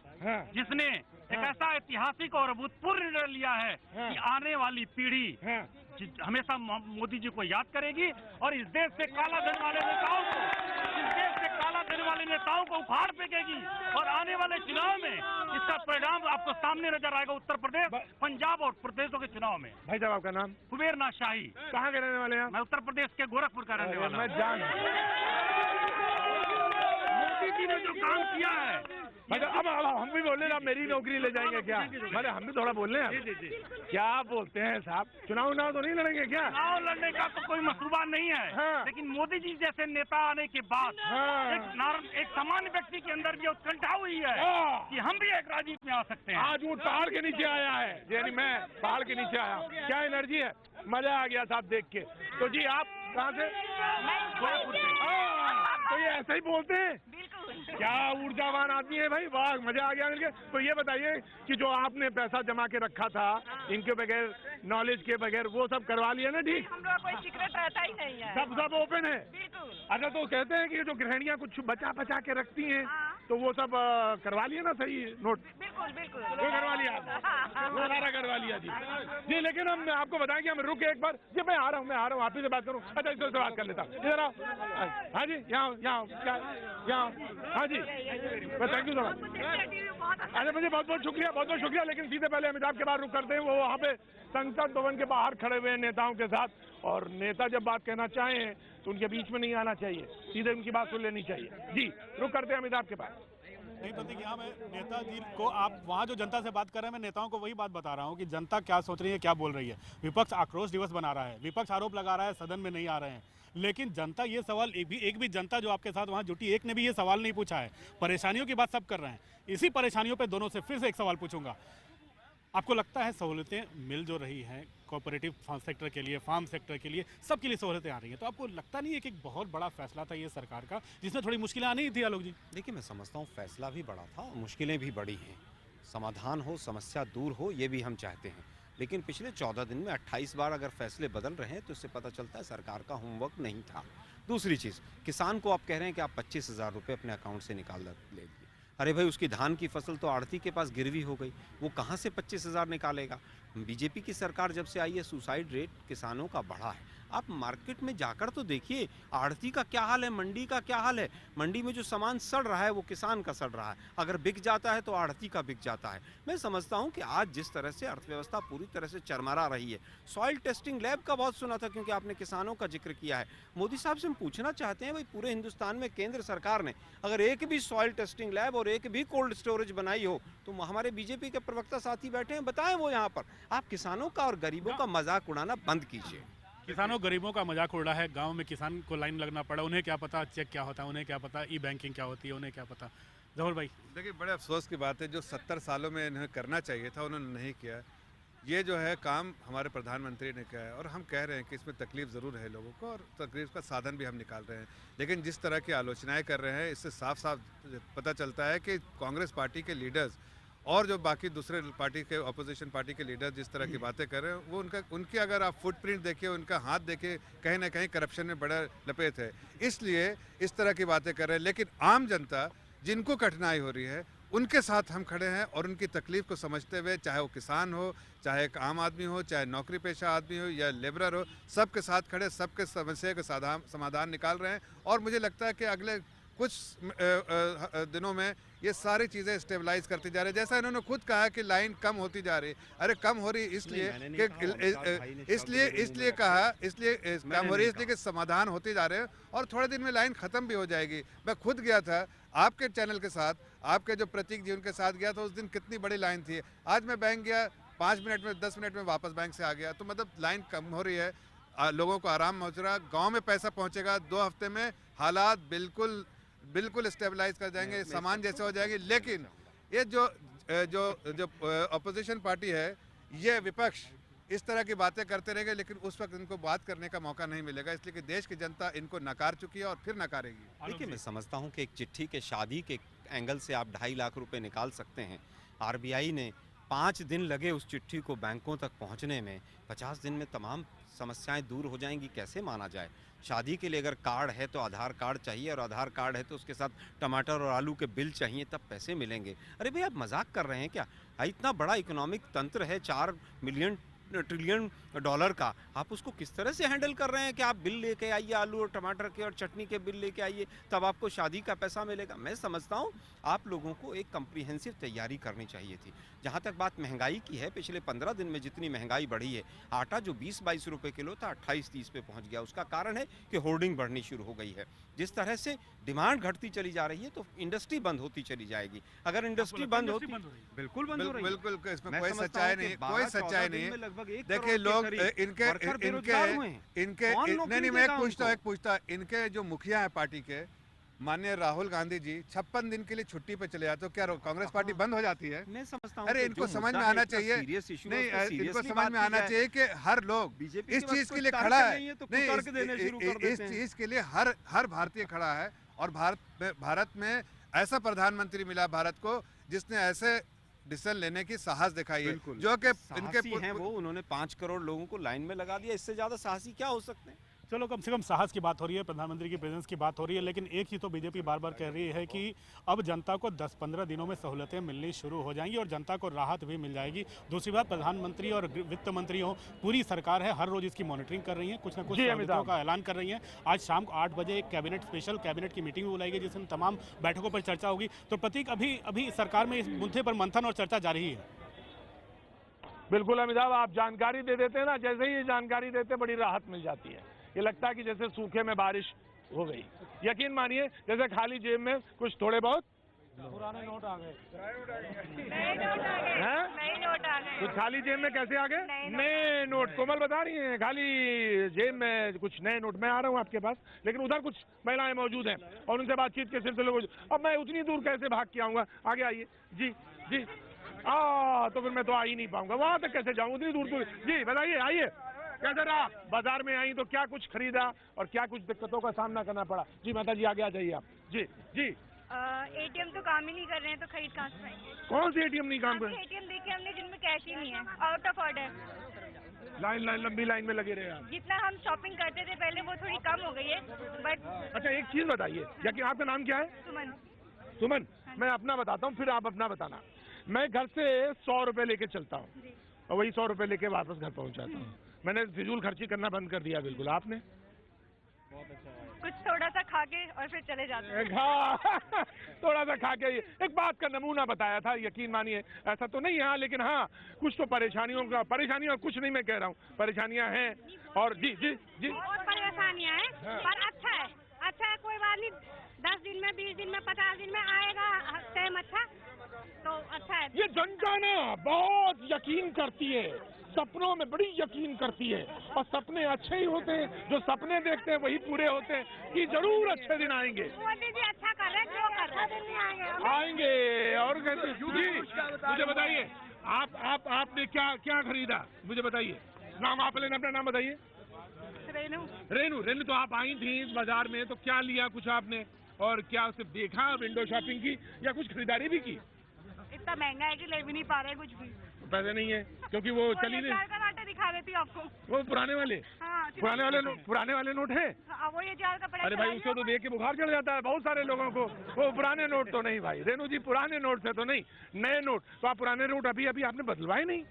जिसने एक ऐसा ऐतिहासिक और अभूतपूर्व निर्णय लिया है कि आने वाली पीढ़ी हमेशा मोदी जी को याद करेगी और इस देश से काला धन वाले नेताओं को उखाड़ फेंकेगी। और आने वाले चुनाव में इसका परिणाम आपको सामने नजर आएगा। उत्तर प्रदेश, पंजाब और प्रदेशों के चुनाव में। भाई साहब, आपका नाम? कुबेर नाथ शाही। कहाँ के रहने वाले हैं? मैं उत्तर प्रदेश के गोरखपुर का रहने वाला। मैं जान मोदी जी ने जो काम किया है, अब हम भी बोल रहे हैं, मेरी नौकरी ले जाएंगे क्या? मैंने हम भी थोड़ा बोल रहे हैं। क्या बोलते हैं साहब, चुनाव तो नहीं लड़ेंगे क्या? चुनाव लड़ने का तो कोई मसरूबा नहीं है। हाँ। लेकिन मोदी जी जैसे नेता आने के बाद एक सामान्य व्यक्ति के अंदर भी उत्कंठा हुई है कि हम भी एक राजनीति में आ सकते हैं। आज वो पहाड़ के नीचे आया है, यानी मैं पहाड़ के नीचे आया। क्या एनर्जी है, मजा आ गया साहब देख के। तो जी, आप कहाँ से? तो ये ऐसा ही बोलते हैं? क्या ऊर्जावान आदमी है भाई, वाह, मजा आ गया मिलके। तो ये बताइए कि जो आपने पैसा जमा के रखा था इनके बगैर, नॉलेज के बगैर, वो सब करवा लिया ना? ठीक, हम लोग कोई सीक्रेट रहता ही नहीं है। सब ओपन है। अच्छा, तो कहते हैं कि जो गृहिणियाँ कुछ बचा के रखती हैं, तो वो सब करवा लिया ना सही नोट? बिल्कुल वो करवा लिया, वो सारा करवा लिया जी। जी, लेकिन हम आपको बताएं कि हम रुके एक बार। जी, मैं आ रहा हूँ, आप ही से बात करूँ। अच्छा, इससे बात कर लेता हूँ। इधर आओ। हाँ जी, यहाँ। हाँ जी, थैंक यू सो मच। अच्छा, मुझे बहुत बहुत शुक्रिया। लेकिन सीधे पहले अमिताभ के बाहर रुक करते हैं। वो वहाँ पे संसद भवन के बाहर खड़े हुए हैं नेताओं के साथ, और नेता जब बात कहना चाहें तो उनके बीच में नहीं आना चाहिए, सीधे उनकी बात सुन लेनी चाहिए। जी, रुक करते हैं अमिताभ के पास। नहीं प्रतीक, यहाँ मैं नेताजी को, आप वहाँ जो जनता से बात कर रहे हैं, मैं नेताओं को वही बात बता रहा हूँ कि जनता क्या सोच रही है, क्या बोल रही है। विपक्ष आक्रोश दिवस बना रहा है, विपक्ष आरोप लगा रहा है सदन में नहीं आ रहे हैं, लेकिन जनता ये सवाल, एक भी जनता जो आपके साथ वहाँ जुटी, एक ने भी ये सवाल नहीं पूछा है। परेशानियों की बात सब कर रहे हैं। इसी परेशानियों पे दोनों से फिर से एक सवाल पूछूंगा। आपको लगता है सहूलतें मिल जो रही हैं कोऑपरेटिव सेक्टर के लिए, फार्म सेक्टर के लिए, सबके लिए सहूलतें आ रही हैं, तो आपको लगता नहीं है कि एक बहुत बड़ा फैसला था ये सरकार का, जिसमें थोड़ी मुश्किलें आनी ही थी? आलोक जी, देखिए, मैं समझता हूँ फैसला भी बड़ा था और मुश्किलें भी बड़ी हैं। समाधान हो, समस्या दूर हो, ये भी हम चाहते हैं। लेकिन पिछले 14 दिन में 28 बार अगर फैसले बदल रहे हैं तो इससे पता चलता है सरकार का होमवर्क नहीं था। दूसरी चीज़, किसान को आप कह रहे हैं कि आप 25,000 रुपये अपने अकाउंट से निकाल लेंगे। अरे भाई, उसकी धान की फसल तो आढ़ती के पास गिरवी हो गई, वो कहाँ से 25,000 निकालेगा? बीजेपी की सरकार जब से आई है, सुसाइड रेट किसानों का बढ़ा है। आप मार्केट में जाकर तो देखिए, आढ़ती का क्या हाल है, मंडी का क्या हाल है। मंडी में जो सामान सड़ रहा है वो किसान का सड़ रहा है, अगर बिक जाता है तो आढ़ती का बिक जाता है। मैं समझता हूं कि आज जिस तरह से अर्थव्यवस्था पूरी तरह से चरमरा रही है, सॉइल टेस्टिंग लैब का बहुत सुना था, क्योंकि आपने किसानों का जिक्र किया है। मोदी साहब से हम पूछना चाहते हैं, भाई पूरे हिंदुस्तान में केंद्र सरकार ने अगर एक भी सॉइल टेस्टिंग लैब और एक भी कोल्ड स्टोरेज बनाई हो, तो हमारे बीजेपी के प्रवक्ता साथी बैठे हैं, बताएं वो यहाँ पर। आप किसानों का और गरीबों का मजाक उड़ाना बंद कीजिए। किसानों गरीबों का मजाक उड़ रहा है। गांव में किसान को लाइन लगना पड़ा, उन्हें क्या पता चेक क्या होता है, उन्हें क्या पता ई बैंकिंग क्या होती है, उन्हें क्या पता। जहूर भाई, देखिए, बड़े अफसोस की बात है, जो 70 सालों में इन्हें करना चाहिए था उन्होंने नहीं किया। ये जो है काम हमारे प्रधानमंत्री ने किया है, और हम कह रहे हैं कि इसमें तकलीफ ज़रूर है लोगों को, और तकलीफ का साधन भी हम निकाल रहे हैं। लेकिन जिस तरह की आलोचनाएँ कर रहे हैं, इससे साफ साफ पता चलता है कि कांग्रेस पार्टी के लीडर्स और जो बाकी दूसरे पार्टी के अपोजिशन पार्टी के लीडर जिस तरह की बातें कर रहे हैं वो उनकी अगर आप फुटप्रिंट देखिए, उनका हाथ देखिए, कहीं ना कहीं करप्शन में बड़ा लपेट है, इसलिए इस तरह की बातें कर रहे हैं। लेकिन आम जनता जिनको कठिनाई हो रही है उनके साथ हम खड़े हैं और उनकी तकलीफ को समझते हुए, चाहे वो किसान हो, चाहे एक आम आदमी हो, चाहे नौकरी पेशा आदमी हो या लेबरर हो, सबके साथ खड़े, सबके समस्या का समाधान निकाल रहे हैं। और मुझे लगता है कि अगले कुछ दिनों में ये सारी चीज़ें स्टेबलाइज करती जा रही है। जैसा इन्होंने खुद कहा कि लाइन कम होती जा रही, अरे कम हो रही इसलिए कि इसलिए कम हो रही इसलिए कि समाधान होते जा रहे हैं और थोड़े दिन में लाइन ख़त्म भी हो जाएगी। मैं खुद गया था आपके चैनल के साथ, आपके जो प्रतीक जी उनके साथ गया था, उस दिन कितनी बड़ी लाइन थी। आज मैं बैंक गया 5 मिनट में 10 मिनट में वापस बैंक से आ गया। तो मतलब लाइन कम हो रही है, लोगों को आराम पहुँच रहा, गाँव में पैसा पहुँचेगा। 2 हफ्ते में हालात बिल्कुल स्टेबलाइज कर जाएंगे, सामान जैसे हो जाएंगे। लेकिन ये जो अपोजिशन पार्टी है, ये विपक्ष इस तरह की बातें करते रहेंगे, लेकिन उस वक्त इनको बात करने का मौका नहीं मिलेगा, इसलिए कि देश की जनता इनको नकार चुकी है और फिर नकारेगी। देखिए, मैं समझता हूं कि एक चिट्ठी के शादी के एंगल से आप 2.5 लाख रुपए निकाल सकते हैं। आरबीआई ने 5 दिन लगे उस चिट्ठी को बैंकों तक पहुंचने में, 50 दिन में तमाम समस्याएं दूर हो जाएंगी, कैसे माना जाए? शादी के लिए अगर कार्ड है तो आधार कार्ड चाहिए, और आधार कार्ड है तो उसके साथ टमाटर और आलू के बिल चाहिए, तब पैसे मिलेंगे। अरे भाई, आप मजाक कर रहे हैं क्या? इतना बड़ा इकोनॉमिक तंत्र है, 4 ट्रिलियन डॉलर का, आप उसको किस तरह से हैंडल कर रहे हैं कि आप बिल लेके आइए, आलू और टमाटर के और चटनी के बिल लेके आइए, तब आपको शादी का पैसा मिलेगा? मैं समझता हूँ आप लोगों को एक कम्प्रीहेंसिव तैयारी करनी चाहिए थी। जहाँ तक बात महंगाई की है, पिछले 15 दिन में जितनी महंगाई बढ़ी है, आटा जो 20-22 रुपए किलो था 28-30 पे पहुँच गया। उसका कारण है कि होर्डिंग बढ़नी शुरू हो गई है। जिस तरह से डिमांड घटती चली जा रही है तो इंडस्ट्री बंद होती चली जाएगी। अगर इंडस्ट्री बंद होती, बिल्कुल बंद हो रही है, बिल्कुल इसमें कोई सच्चाई नहीं, कोई सच्चाई नहीं। देखिए, लोग इनके नहीं, मैं एक पूछता, इनके जो मुखिया है पार्टी के, माननीय राहुल गांधी जी 56 दिन के लिए छुट्टी पे चले जाते, तो क्या कांग्रेस पार्टी बंद हो जाती है? मैं समझता हूं, अरे इनको समझ में आना चाहिए, नहीं, इनको समझ में आना चाहिए कि हर लोग इस चीज के लिए खड़ा है, इस चीज के लिए हर भारतीय खड़ा है। और भारत में ऐसा प्रधानमंत्री मिला भारत को जिसने ऐसे डिसीजन लेने की साहस दिखाई है, जो कि इनके हैं। वो उन्होंने 5 करोड़ लोगों को लाइन में लगा दिया, इससे ज्यादा साहसी क्या हो सकते हैं? चलो, कम से कम साहस की बात हो रही है, प्रधानमंत्री की प्रेजेंस की बात हो रही है, लेकिन एक चीज़ तो बीजेपी बार बार कह रही है कि अब जनता को 10-15 दिनों में सहूलतें मिलनी शुरू हो जाएंगी और जनता को राहत भी मिल जाएगी। दूसरी बात, प्रधानमंत्री और वित्त मंत्री हो, पूरी सरकार है, हर रोज इसकी मॉनिटरिंग कर रही है, कुछ न कुछ सहूलतों का ऐलान कर रही है। आज शाम को 8 बजे एक स्पेशल कैबिनेट की मीटिंग बुलाई गई, जिसमें तमाम बैठकों पर चर्चा होगी। तो प्रतीक, अभी सरकार में इस मुद्दे पर मंथन और चर्चा जारी है। बिल्कुल अमिताभ, आप जानकारी दे देते हैं ना, जैसे ही ये जानकारी देते बड़ी राहत मिल जाती है। ये लगता है कि जैसे सूखे में बारिश हो गई। यकीन मानिए, जैसे खाली जेब में कुछ थोड़े बहुत पुराने नोट आ गए, नए नोट आ गए। कुछ खाली जेब में कैसे आ गए? नए नोट। कोमल बता रही हैं खाली जेब में कुछ नए नोट। मैं आ रहा हूँ आपके पास, लेकिन उधर कुछ महिलाएं मौजूद हैं और उनसे बातचीत के सिलसिले में अब मैं उतनी दूर कैसे भाग के आऊँगा? आगे आइए जी जी। तो फिर मैं तो आ ही नहीं पाऊंगा, वहां तक कैसे जाऊँ उतनी दूर? जी बताइए, आइए। कैसे रहा? बाजार में आई तो क्या कुछ खरीदा और क्या कुछ दिक्कतों का सामना करना पड़ा? जी माता जी, आगे आ जाइए आप। जी जी। एटीएम तो काम ही नहीं कर रहे हैं, तो खरीद कहाँ से पाएंगे? कौन से एटीएम नहीं काम कर रहे? एटीएम देखे हमने जिनमें कैश ही नहीं है, आउट ऑफ ऑर्डर। लंबी लाइन में लगे रहे आप। जितना हम शॉपिंग करते थे पहले वो थोड़ी कम हो गई है, बट। अच्छा, एक चीज बताइए, या कि आपका नाम क्या है? सुमन। सुमन, मैं अपना बताता हूँ, फिर आप अपना बताना। मैं घर से 100 रुपए लेके चलता हूँ और वही 100 रुपए लेके वापस घर पहुँच जाता हूँ। मैंने फिजूल खर्ची करना बंद कर दिया। बिल्कुल। आपने? कुछ थोड़ा सा खा के और फिर चले जाते हैं। थोड़ा सा खा के एक बात का नमूना बताया था, यकीन मानिए ऐसा तो नहीं है, लेकिन हाँ कुछ तो परेशानियां कुछ नहीं मैं कह रहा हूँ, परेशानियां हैं। और जी जी जी, बहुत परेशानियां हैं, पर अच्छा है, कोई बात नहीं। 10 दिन में, 20 दिन में, 50 दिन में आएगा टाइम अच्छा, तो अच्छा है। ये जनता ना बहुत यकीन करती है, सपनों में बड़ी यकीन करती है, और सपने अच्छे ही होते हैं। जो सपने देखते हैं वही पूरे होते हैं कि जरूर अच्छे दिन आएंगे। मोदी जी अच्छा कर रहे हैं, जो कर रहे हैं, नहीं आएंगे। और कहते जी, मुझे बताइए आपने क्या खरीदा, मुझे बताइए। नाम आप लेना, अपना नाम बताइए। रेनू, तो आप आई थी इस बाजार में, तो क्या लिया कुछ आपने, और क्या सिर्फ देखा, विंडो शॉपिंग की या कुछ खरीदारी भी की? इतना महंगा है कि ले भी नहीं पा रहे कुछ भी। पैसे नहीं है क्योंकि वो चली नहीं। का नाटा दिखा देती हूँ आपको। वो पुराने वाले पुराने वाले नोट है। वो ये जार का पड़ा। अरे भाई उसको तो देख के बुखार चढ़ जाता है बहुत सारे लोगों को। वो पुराने नोट तो नहीं भाई रेणु जी, पुराने नोट से तो नहीं, नए नोट। तो आप पुराने नोट अभी अभी आपने बदलवाए नहीं?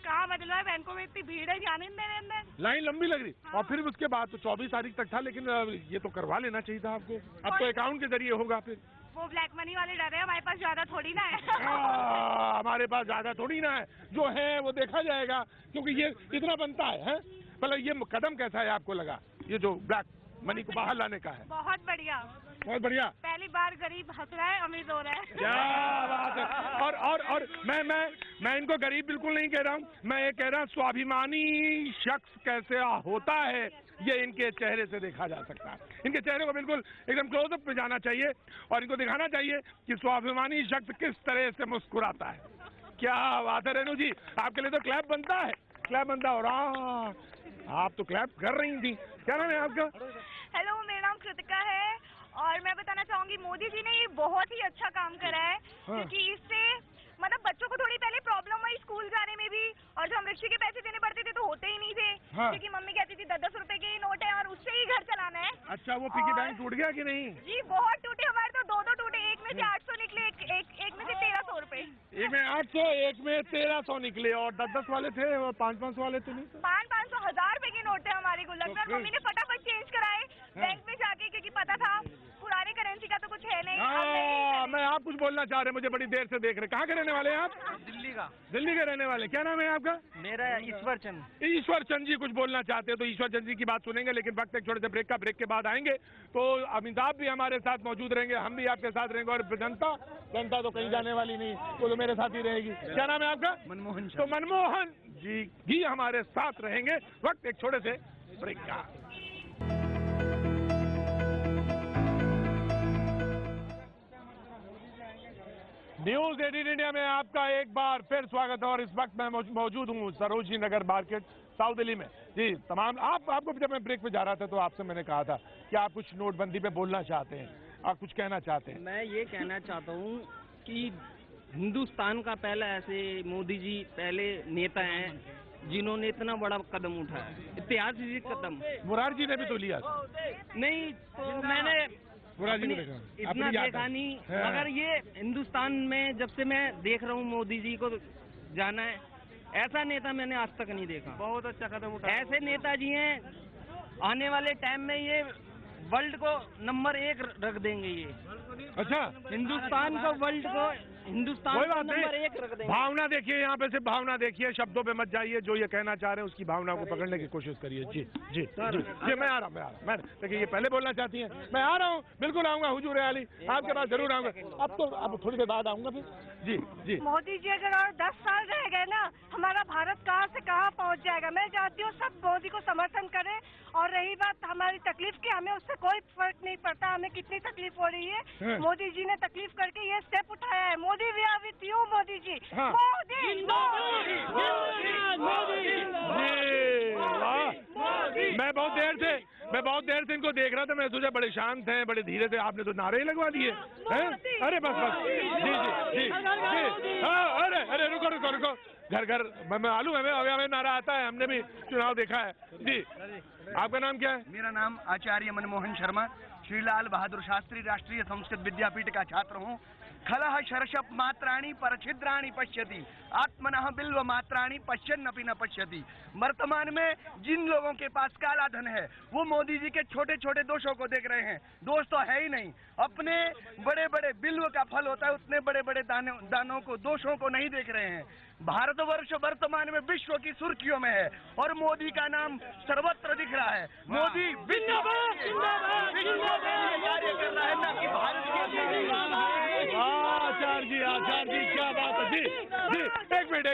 कहाँ बदलवाए, बैंकों में इतनी भीड़ है जाने मेरे अंदर, लाइन लंबी लग रही। और फिर उसके बाद तो 24 तारीख तक था, लेकिन ये तो करवा लेना चाहिए था आपको। अब तो अकाउंट के जरिए होगा फिर। वो ब्लैक मनी वाले डर है, हमारे पास ज्यादा थोड़ी ना है। हमारे पास ज्यादा थोड़ी ना है, जो है वो देखा जाएगा क्योंकि ये इतना बनता है। मतलब ये कदम कैसा है आपको लगा, ये जो ब्लैक मनी को बाहर लाने का है? बहुत बढ़िया, बहुत बढ़िया। पहली बार गरीब हंस रहा है, अमीर हो रहा है। क्या बात है। और मैं इनको गरीब बिल्कुल नहीं कह रहा हूँ, मैं ये कह रहा हूँ स्वाभिमानी शख्स कैसे होता है ये इनके चेहरे से देखा जा सकता है। इनके चेहरे को बिल्कुल एकदम क्लोजअप पे जाना चाहिए और इनको दिखाना चाहिए कि स्वाभिमानी शख्स किस तरह से मुस्कुराता है। क्या बात है रेणु जी, आपके लिए तो क्लैप बनता है, क्लैप बनता है। और आप तो क्लैप कर रही थी। क्या नाम है आपका? हेलो, मेरा नाम कृतिका है और मैं बताना चाहूंगी मोदी जी ने ये बहुत ही अच्छा काम करा है। क्योंकि इससे मतलब बच्चों को थोड़ी पहले प्रॉब्लम हुई स्कूल जाने में भी, और जो हम रिक्शे के पैसे देने पड़ते थे तो होते ही नहीं थे। क्योंकि मम्मी कहती थी 10-10 रुपए के ही नोट है और उससे ही घर चलाना है। अच्छा, वो पिगी बैंक टूट गया कि नहीं? जी बहुत टूटे, हमारे तो 2-2 टूटे, एक में से 800 निकले, एक में से 1300 रुपए। एक में 800, एक में 1300 निकले और 10-10 वाले थे और 500 वाले तो नहीं? 500 1000 रुपए के नोट थे हमारे गुल्लक में। मम्मी ने फटाफट चेंज कराए बैंक में जाके, क्योंकि पता था पुराने करेंसी का तो कुछ है नहीं। मैं आप कुछ बोलना चाह रहे, मुझे बड़ी देर से देख रहे। कहाँ के रहने वाले हैं आप? दिल्ली का। दिल्ली के रहने वाले। क्या नाम है आपका? मेरा ईश्वर चंद। ईश्वर चंद जी कुछ बोलना चाहते हैं तो ईश्वर चंद जी की बात सुनेंगे, लेकिन वक्त एक छोटे से ब्रेक का। ब्रेक के बाद आएंगे तो अमिताभ भी हमारे साथ मौजूद रहेंगे, हम भी आपके साथ रहेंगे और जनता तो कहीं जाने वाली नहीं, वो तो मेरे साथ ही रहेगी। क्या नाम है आपका? मनमोहन। तो मनमोहन जी भी हमारे साथ रहेंगे। वक्त एक छोटे से ब्रेक का। न्यूज 18 इंडिया में आपका एक बार फिर स्वागत है और इस वक्त मैं मौजूद हूँ सरोजनी नगर मार्केट साउथ दिल्ली में। जी तमाम आपको जब मैं ब्रेक पे जा रहा था तो आपसे मैंने कहा था कि आप कुछ नोटबंदी पे बोलना चाहते हैं, आप कुछ कहना चाहते हैं। मैं ये कहना चाहता हूँ कि हिंदुस्तान का पहला ऐसे मोदी जी पहले नेता हैं जिन्होंने इतना बड़ा कदम उठाया, ऐतिहासिक कदम। मुरारजी ने भी तो लिया था। नहीं तो मैंने इतना देखा नहीं, मगर ये हिंदुस्तान में जब से मैं देख रहा हूँ मोदी जी को जाना है, ऐसा नेता मैंने आज तक नहीं देखा। बहुत अच्छा कदम उठाया। ऐसे नेताजी हैं आने वाले टाइम में ये वर्ल्ड को नंबर 1 रख देंगे। ये अच्छा, हिंदुस्तान को वर्ल्ड को हिंदुस्तान को नंबर 1 रख देंगे। भावना देखिए, यहाँ पे सिर्फ भावना देखिए, शब्दों पे मत जाइए। जो ये कहना चाह रहे हैं उसकी भावना को पकड़ने की कोशिश करिए। जी जी जी, मैं आ रहा हूँ। मैं देखिए ये पहले बोलना चाहती हैं, मैं आ रहा हूँ, बिल्कुल आऊंगा हुजूर आली, आपके पास जरूर आऊंगा। अब थोड़ी देर बाद आऊंगा फिर। जी जी। मोदी जी अगर और 10 साल रह गए ना, हमारा भारत कहाँ से कहाँ पहुँच जाएगा। मैं चाहती हूँ सब मोदी को समर्थन करें। और रही बात हमारी तकलीफ की, हमें उससे कोई फर्क नहीं पड़ता हमें कितनी तकलीफ हो रही है। मोदी जी ने तकलीफ करके ये स्टेप उठाया है। Modi we are with you Modi ji. मैं बहुत देर से इनको देख रहा था, मैं सोचा बड़े शांत हैं, बड़े धीरे से, आपने तो नारे लगवा दिए हैं। अरे बस जी जी जी, अरे रुको घर मैं मालूम है, हमें नारा आता है, हमने भी चुनाव देखा है। जी आपका नाम क्या है? मेरा नाम आचार्य मनमोहन शर्मा, श्री लाल बहादुर शास्त्री राष्ट्रीय संस्कृत विद्यापीठ का छात्र हूँ। खलह शर्षप मात्राणी परछिद्राणी पश्यति, आत्मनः बिल्व मात्राणी पश्यन्नपि न पश्यति। वर्तमान में जिन लोगों के पास काला धन है वो मोदी जी के छोटे छोटे दोषों को देख रहे हैं। दोष तो है ही नहीं, अपने बड़े बड़े बिल्व का फल होता है, उतने बड़े बड़े दानों को, दोषों को नहीं देख रहे हैं। भारतवर्ष वर्तमान में विश्व की सुर्खियों में है और मोदी का नाम सर्वत्र दिख रहा है। मोदी विश्व कार्य कर रहा है, ना कि भारत के। आचार्य जी क्या बात है। जी जी, एक मिनट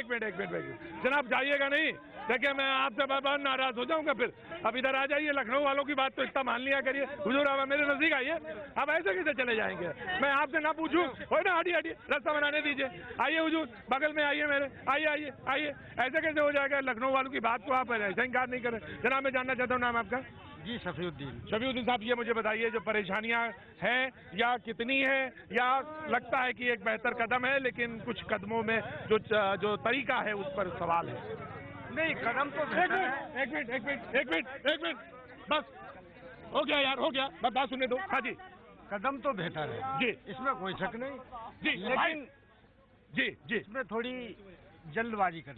जनाब, जाइएगा नहीं। देखिए मैं आपसे बहुत नाराज हो जाऊंगा फिर। अब इधर आ जाइए, लखनऊ वालों की बात तो इतना मान लिया करिए। हुजूर अब मेरे नजदीक आइए, अब ऐसे कैसे चले जाएंगे? मैं आपसे ना पूछूं? हो ना, हटिए रास्ता बनाने दीजिए। आइए हुजूर, बगल में आइए मेरे, आइए। ऐसे कैसे हो जाएगा? लखनऊ वालों की बात को आप ऐसा इनकार नहीं करें। जनाब मैं जानना चाहता हूँ नाम आपका? जी शफीउद्दीन। शफीउद्दीन साहब, ये मुझे बताइए, जो परेशानियां हैं या कितनी है, या लगता है कि एक बेहतर कदम है लेकिन कुछ कदमों में जो तरीका है उस पर सवाल है? नहीं, कदम तो एक मिनट बस, हो गया यार, हो गया, बात सुनने दो। हाँ जी, कदम तो बेहतर है जी, इसमें कोई शक नहीं जी, लेकिन जी इसमें थोड़ी जल्दबाजी कर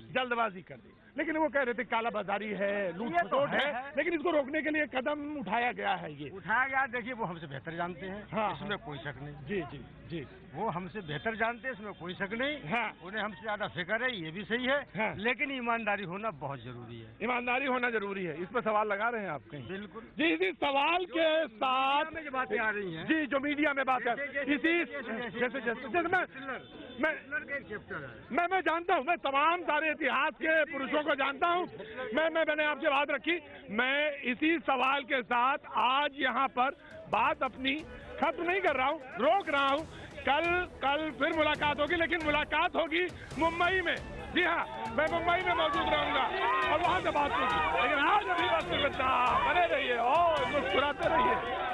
दी। लेकिन वो कह रहे थे काला बाजारी है, लूट खसोट है, लेकिन इसको रोकने के लिए कदम उठाया गया है। ये उठाया गया, देखिए वो हमसे बेहतर जानते हैं। हाँ, इसमें कोई शक नहीं। जी जी जी, वो हमसे बेहतर जानते हैं, इसमें कोई शक नहीं। हाँ, उन्हें हमसे ज्यादा फिक्र है, ये भी सही है। हाँ, लेकिन ईमानदारी होना बहुत जरूरी है। ईमानदारी होना जरूरी है, इस पर सवाल लगा रहे हैं आप कहीं? बिल्कुल जी, इसी सवाल के साथ जो बातें आ रही हैं जी, जो मीडिया में बात है, इसी मैं जानता हूँ, मैं तमाम सारे इतिहास के पुरुषों को जानता हूँ। मैंने आपसे बात रखी, मैं इसी सवाल के साथ आज यहाँ पर बात अपनी खत्म नहीं कर रहा हूँ, रोक रहा हूँ। कल फिर मुलाकात होगी, लेकिन मुलाकात होगी मुंबई में। जी हाँ, मैं मुंबई में मौजूद रहूंगा और वहां से बात होगी। लेकिन आज अभी बात बने रहिए और मुस्कुराते रहिए।